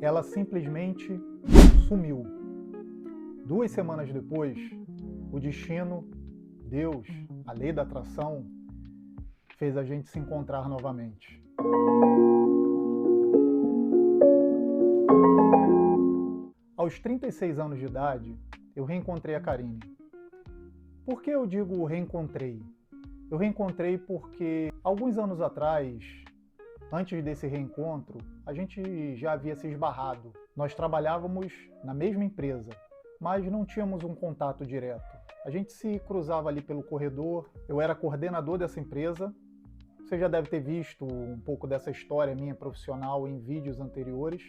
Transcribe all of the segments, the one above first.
ela simplesmente sumiu. 2 semanas depois, o destino, Deus, a lei da atração, fez a gente se encontrar novamente. Aos 36 anos de idade, eu reencontrei a Karine. Por que eu digo reencontrei? Eu reencontrei porque alguns anos atrás, antes desse reencontro, a gente já havia se esbarrado. Nós trabalhávamos na mesma empresa, mas não tínhamos um contato direto. A gente se cruzava ali pelo corredor, eu era coordenador dessa empresa. Você já deve ter visto um pouco dessa história minha profissional em vídeos anteriores.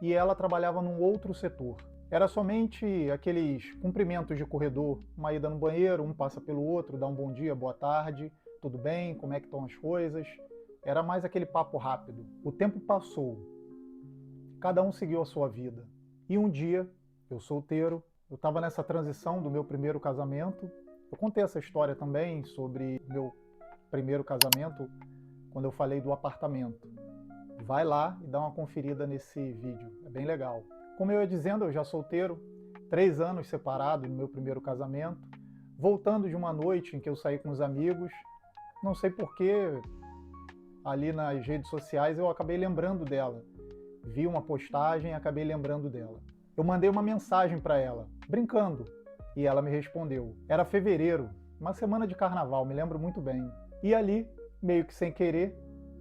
E ela trabalhava num outro setor. Era somente aqueles cumprimentos de corredor, uma ida no banheiro, um passa pelo outro, dá um bom dia, boa tarde, tudo bem, como é que estão as coisas? Era mais aquele papo rápido. O tempo passou, cada um seguiu a sua vida. E um dia, eu solteiro, eu estava nessa transição do meu primeiro casamento. Eu contei essa história também sobre meu primeiro casamento, quando eu falei do apartamento. Vai lá e dá uma conferida nesse vídeo, é bem legal. Como eu ia dizendo, eu já solteiro, 3 anos separado no meu primeiro casamento, voltando de uma noite em que eu saí com os amigos, não sei porquê, ali nas redes sociais eu acabei lembrando dela. Vi uma postagem e acabei lembrando dela. Eu mandei uma mensagem para ela, brincando, e ela me respondeu. Era fevereiro, uma semana de carnaval, me lembro muito bem. E ali, meio que sem querer,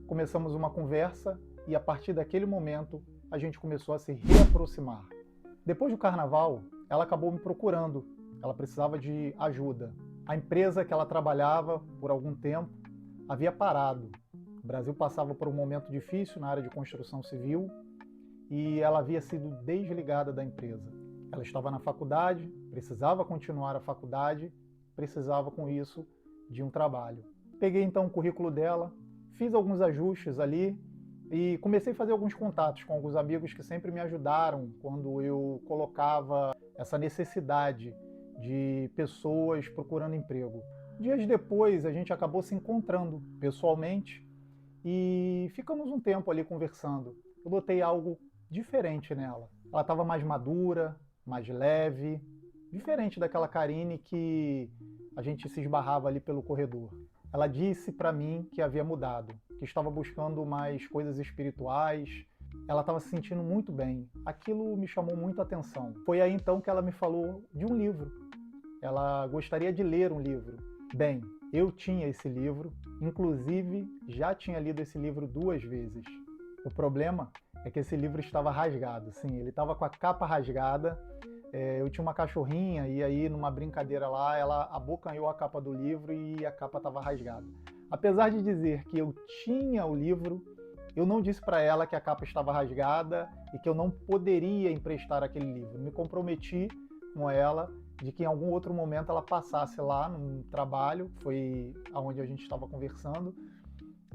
começamos uma conversa e a partir daquele momento a gente começou a se reaproximar. Depois do carnaval, ela acabou me procurando, ela precisava de ajuda. A empresa que ela trabalhava por algum tempo havia parado. O Brasil passava por um momento difícil na área de construção civil e ela havia sido desligada da empresa. Ela estava na faculdade, precisava continuar a faculdade, precisava com isso de um trabalho. Peguei então o currículo dela, fiz alguns ajustes ali e comecei a fazer alguns contatos com alguns amigos que sempre me ajudaram quando eu colocava essa necessidade de pessoas procurando emprego. Dias depois a gente acabou se encontrando pessoalmente e ficamos um tempo ali conversando. Eu notei algo diferente nela. Ela estava mais madura, mais leve, diferente daquela Karine que a gente se esbarrava ali pelo corredor. Ela disse para mim que havia mudado, que estava buscando mais coisas espirituais. Ela estava se sentindo muito bem. Aquilo me chamou muito a atenção. Foi aí então que ela me falou de um livro. Ela gostaria de ler um livro. Bem, eu tinha esse livro, inclusive já tinha lido esse livro 2 vezes. O problema é que esse livro estava rasgado, sim, ele estava com a capa rasgada. Eu tinha uma cachorrinha e aí numa brincadeira lá, ela abocanhou a capa do livro e a capa estava rasgada. Apesar de dizer que eu tinha o livro, eu não disse para ela que a capa estava rasgada e que eu não poderia emprestar aquele livro. Me comprometi com ela de que em algum outro momento ela passasse lá no trabalho, foi aonde a gente estava conversando,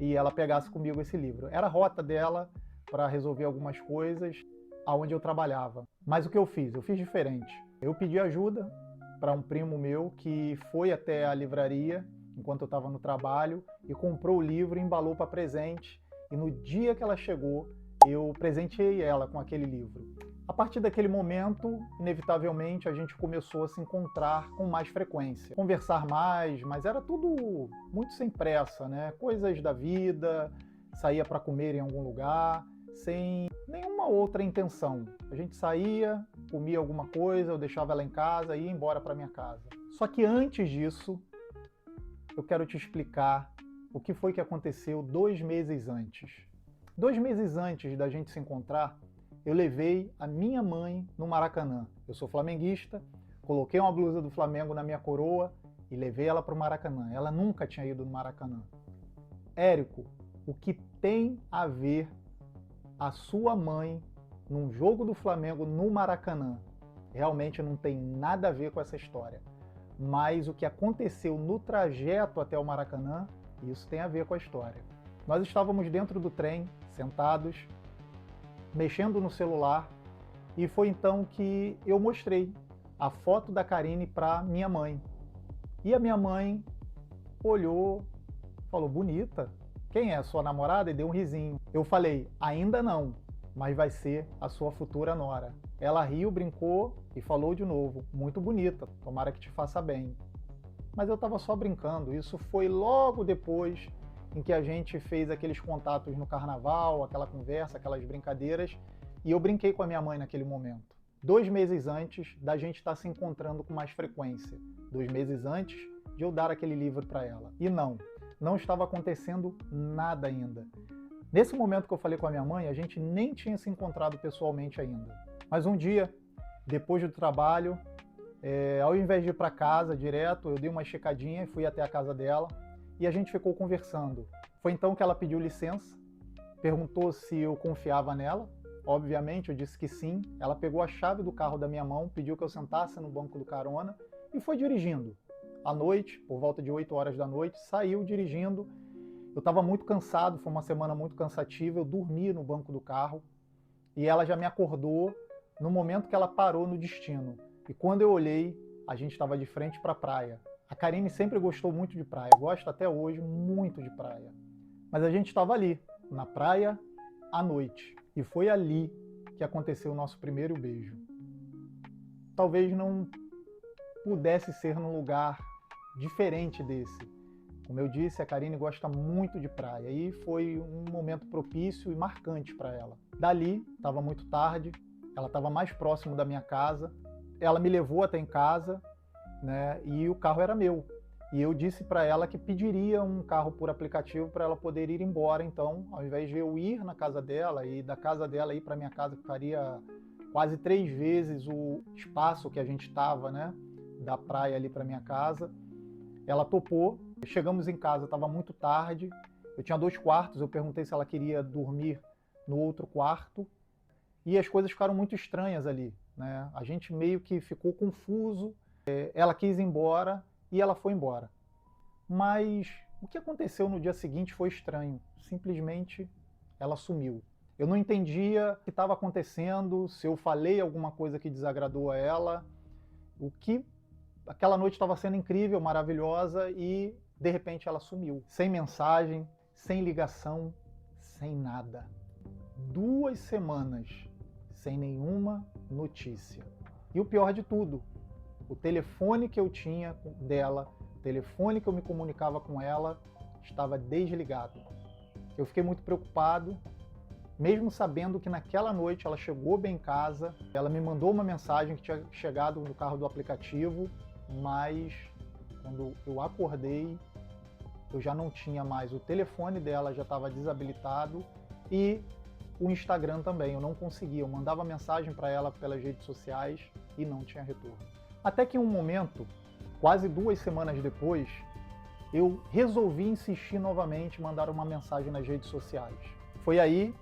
e ela pegasse comigo esse livro. Era a rota dela para resolver algumas coisas aonde eu trabalhava. Mas o que eu fiz? Eu fiz diferente. Eu pedi ajuda para um primo meu que foi até a livraria enquanto eu estava no trabalho e comprou o livro e embalou para presente. E no dia que ela chegou, eu presenteei ela com aquele livro. A partir daquele momento, inevitavelmente, a gente começou a se encontrar com mais frequência. Conversar mais, mas era tudo muito sem pressa, né? Coisas da vida, saía para comer em algum lugar, sem nenhuma outra intenção. A gente saía, comia alguma coisa, eu deixava ela em casa e ia embora para minha casa. Só que antes disso, eu quero te explicar o que foi que aconteceu 2 meses antes. 2 meses antes da gente se encontrar, eu levei a minha mãe no Maracanã. Eu sou flamenguista, coloquei uma blusa do Flamengo na minha coroa e levei ela para o Maracanã. Ela nunca tinha ido no Maracanã. Érico, o que tem a ver a sua mãe num jogo do Flamengo no Maracanã? Realmente não tem nada a ver com essa história. Mas o que aconteceu no trajeto até o Maracanã, isso tem a ver com a história. Nós estávamos dentro do trem, sentados, mexendo no celular, e foi então que eu mostrei a foto da Karine para minha mãe. E a minha mãe olhou, falou, bonita, quem é, sua namorada? E deu um risinho. Eu falei, ainda não, mas vai ser a sua futura nora. Ela riu, brincou e falou de novo, muito bonita, tomara que te faça bem. Mas eu estava só brincando, isso foi logo depois em que a gente fez aqueles contatos no carnaval, aquela conversa, aquelas brincadeiras, e eu brinquei com a minha mãe naquele momento. 2 meses antes da gente estar se encontrando com mais frequência. 2 meses antes de eu dar aquele livro para ela. E não estava acontecendo nada ainda. Nesse momento que eu falei com a minha mãe, a gente nem tinha se encontrado pessoalmente ainda. Mas um dia, depois do trabalho, ao invés de ir para casa direto, eu dei uma checadinha e fui até a casa dela e a gente ficou conversando. Foi então que ela pediu licença, perguntou se eu confiava nela. Obviamente, eu disse que sim. Ela pegou a chave do carro da minha mão, pediu que eu sentasse no banco do carona e foi dirigindo. À noite, por volta de 8 horas da noite, saiu dirigindo. Eu estava muito cansado, foi uma semana muito cansativa, eu dormi no banco do carro e ela já me acordou no momento que ela parou no destino. E quando eu olhei, a gente estava de frente para a praia. A Karine sempre gostou muito de praia, gosta até hoje muito de praia. Mas a gente estava ali, na praia, à noite. E foi ali que aconteceu o nosso primeiro beijo. Talvez não pudesse ser num lugar diferente desse. Como eu disse, a Karine gosta muito de praia e foi um momento propício e marcante para ela. Dali, estava muito tarde, ela estava mais próximo da minha casa, ela me levou até em casa, né, e o carro era meu. E eu disse para ela que pediria um carro por aplicativo para ela poder ir embora. Então, ao invés de eu ir na casa dela e da casa dela ir para minha casa, que faria quase 3 vezes o espaço que a gente estava, né, da praia ali para minha casa, ela topou. Chegamos em casa, estava muito tarde. Eu tinha 2 quartos, eu perguntei se ela queria dormir no outro quarto. E as coisas ficaram muito estranhas ali, né? A gente meio que ficou confuso. Ela quis ir embora e ela foi embora. Mas o que aconteceu no dia seguinte foi estranho. Simplesmente ela sumiu. Eu não entendia o que estava acontecendo, se eu falei alguma coisa que desagradou a ela. Aquela noite estava sendo incrível, maravilhosa e de repente ela sumiu. Sem mensagem, sem ligação, sem nada. 2 semanas sem nenhuma notícia. E o pior de tudo, o telefone que eu tinha dela, o telefone que eu me comunicava com ela, estava desligado. Eu fiquei muito preocupado, mesmo sabendo que naquela noite ela chegou bem em casa, ela me mandou uma mensagem que tinha chegado no carro do aplicativo, mas quando eu acordei, eu já não tinha mais, o telefone dela já estava desabilitado e o Instagram também, eu não conseguia, eu mandava mensagem para ela pelas redes sociais e não tinha retorno. Até que em um momento, quase 2 semanas depois, eu resolvi insistir novamente, mandar uma mensagem nas redes sociais. Foi aí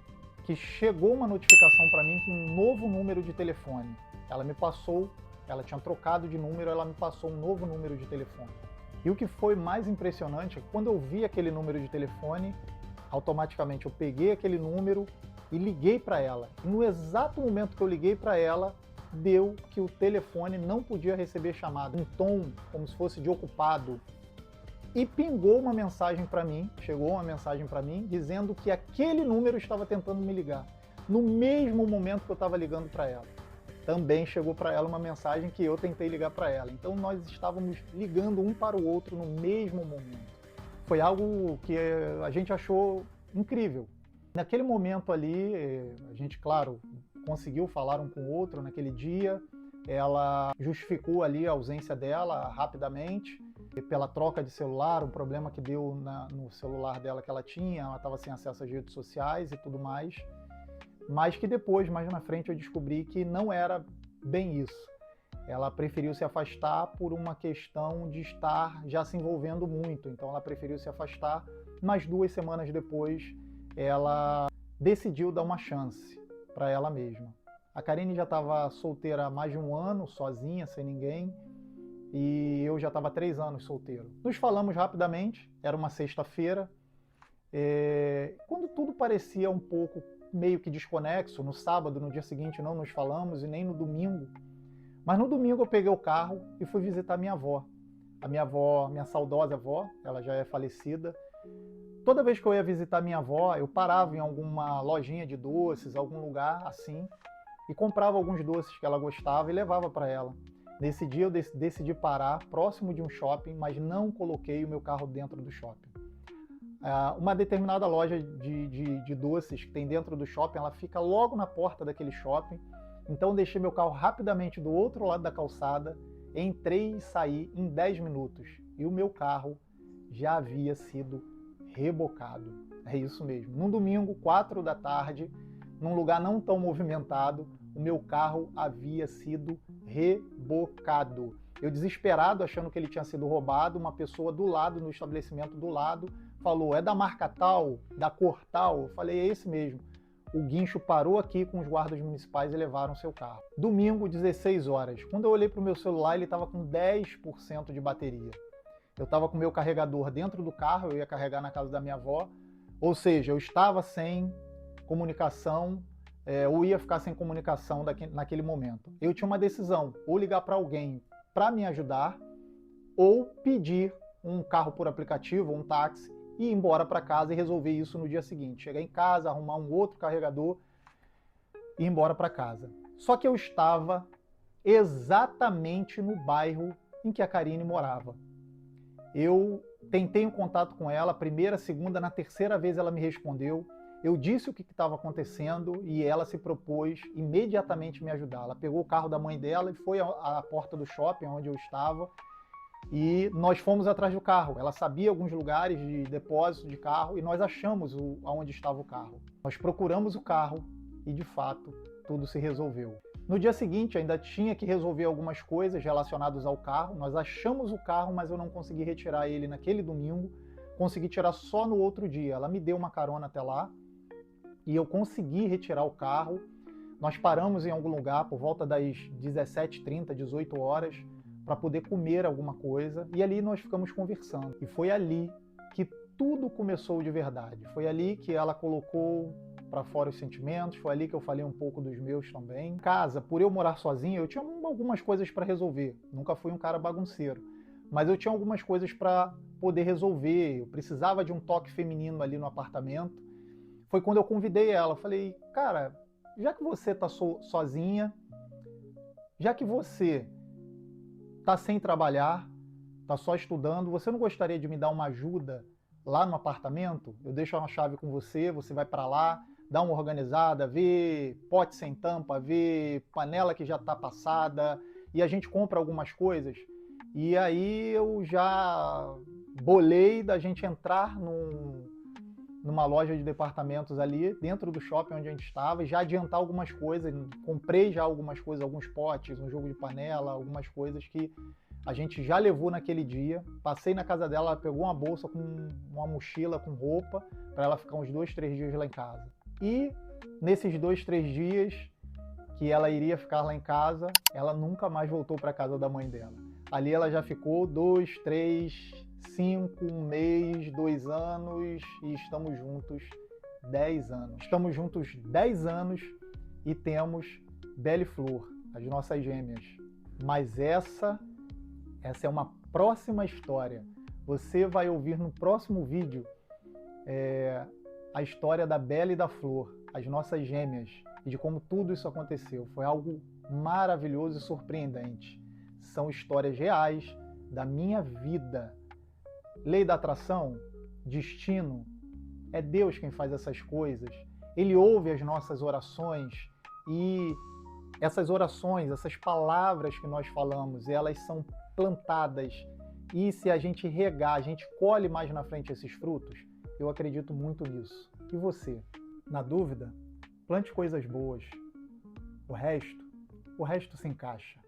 que chegou uma notificação para mim com um novo número de telefone. Ela me passou, ela tinha trocado de número, ela me passou um novo número de telefone. E o que foi mais impressionante é que quando eu vi aquele número de telefone, automaticamente eu peguei aquele número e liguei para ela. E no exato momento que eu liguei para ela, deu que o telefone não podia receber chamada, um tom como se fosse de ocupado. E pingou uma mensagem para mim, chegou uma mensagem para mim, dizendo que aquele número estava tentando me ligar, no mesmo momento que eu estava ligando para ela. Também chegou para ela uma mensagem que eu tentei ligar para ela. Então nós estávamos ligando um para o outro no mesmo momento. Foi algo que a gente achou incrível. Naquele momento ali, a gente, claro, conseguiu falar um com o outro naquele dia. Ela justificou ali a ausência dela rapidamente, pela troca de celular, um problema que deu no celular dela que ela tinha, ela estava sem acesso às redes sociais e tudo mais. Mas que depois, mais na frente, eu descobri que não era bem isso. Ela preferiu se afastar por uma questão de estar já se envolvendo muito. Então ela preferiu se afastar, mas 2 semanas depois ela decidiu dar uma chance para ela mesma. A Karine já estava solteira há mais de 1 ano, sozinha, sem ninguém, e eu já estava 3 anos solteiro. Nos falamos rapidamente, era uma sexta-feira, quando tudo parecia um pouco meio que desconexo. No sábado, no dia seguinte, não nos falamos, e nem no domingo. Mas no domingo eu peguei o carro e fui visitar minha avó. A minha avó, minha saudosa avó, ela já é falecida, toda vez que eu ia visitar minha avó, eu parava em alguma lojinha de doces, algum lugar assim, e comprava alguns doces que ela gostava e levava para ela. Nesse dia eu decidi parar próximo de um shopping, mas não coloquei o meu carro dentro do shopping. Uma determinada loja de doces que tem dentro do shopping, ela fica logo na porta daquele shopping. Então deixei meu carro rapidamente do outro lado da calçada, entrei e saí em 10 minutos. E o meu carro já havia sido rebocado. É isso mesmo. Num domingo, 4 da tarde, num lugar não tão movimentado, o meu carro havia sido rebocado. Eu desesperado, achando que ele tinha sido roubado, uma pessoa do lado, no estabelecimento do lado, falou, é da marca tal, da cor tal? Eu falei, é esse mesmo. O guincho parou aqui com os guardas municipais e levaram seu carro. Domingo, 16 horas. Quando eu olhei para o meu celular, ele estava com 10% de bateria. Eu estava com o meu carregador dentro do carro, eu ia carregar na casa da minha avó, ou seja, eu estava sem comunicação, ou ia ficar sem comunicação naquele momento. Eu tinha uma decisão, ou ligar para alguém para me ajudar, ou pedir um carro por aplicativo, um táxi, e ir embora para casa e resolver isso no dia seguinte. Chegar em casa, arrumar um outro carregador e ir embora para casa. Só que eu estava exatamente no bairro em que a Karine morava. Eu tentei um contato com ela, primeira, segunda, na terceira vez ela me respondeu. Eu disse o que estava acontecendo e ela se propôs imediatamente me ajudar. Ela pegou o carro da mãe dela e foi à porta do shopping onde eu estava e nós fomos atrás do carro. Ela sabia alguns lugares de depósito de carro e nós achamos aonde estava o carro. Nós procuramos o carro e, de fato, tudo se resolveu. No dia seguinte, ainda tinha que resolver algumas coisas relacionadas ao carro. Nós achamos o carro, mas eu não consegui retirar ele naquele domingo. Consegui tirar só no outro dia. Ela me deu uma carona até lá e eu consegui retirar o carro. Nós paramos em algum lugar por volta das 17h30, 18 horas, para poder comer alguma coisa. E ali nós ficamos conversando. E foi ali que tudo começou de verdade. Foi ali que ela colocou para fora os sentimentos, foi ali que eu falei um pouco dos meus também. Em casa, por eu morar sozinho, eu tinha algumas coisas para resolver. Nunca fui um cara bagunceiro, mas eu tinha algumas coisas para poder resolver. Eu precisava de um toque feminino ali no apartamento. Foi quando eu convidei ela. Eu falei, cara, já que você tá sozinha, já que você tá sem trabalhar, tá só estudando, você não gostaria de me dar uma ajuda lá no apartamento? Eu deixo uma chave com você, você vai para lá, dá uma organizada, vê pote sem tampa, vê panela que já está passada, e a gente compra algumas coisas. E aí eu já bolei da gente entrar numa loja de departamentos ali, dentro do shopping onde a gente estava, e já adiantar algumas coisas. Comprei já algumas coisas, alguns potes, um jogo de panela, algumas coisas que a gente já levou naquele dia. Passei na casa dela, ela pegou uma bolsa com uma mochila com roupa, para ela ficar uns 2, 3 dias lá em casa. E nesses 2, 3 dias que ela iria ficar lá em casa, ela nunca mais voltou para a casa da mãe dela. Ali ela já ficou 2, 3, 5, 1 mês, 2 anos e estamos juntos 10 anos. Estamos juntos 10 anos e temos Bela e Flor, as nossas gêmeas. Mas essa é uma próxima história. Você vai ouvir no próximo vídeo a história da Bela e da Flor, as nossas gêmeas, e de como tudo isso aconteceu. Foi algo maravilhoso e surpreendente. São histórias reais da minha vida. Lei da atração, destino, é Deus quem faz essas coisas. Ele ouve as nossas orações e essas orações, essas palavras que nós falamos, elas são plantadas. E se a gente regar, a gente colhe mais na frente esses frutos. Eu acredito muito nisso. E você? Na dúvida, plante coisas boas. O resto se encaixa.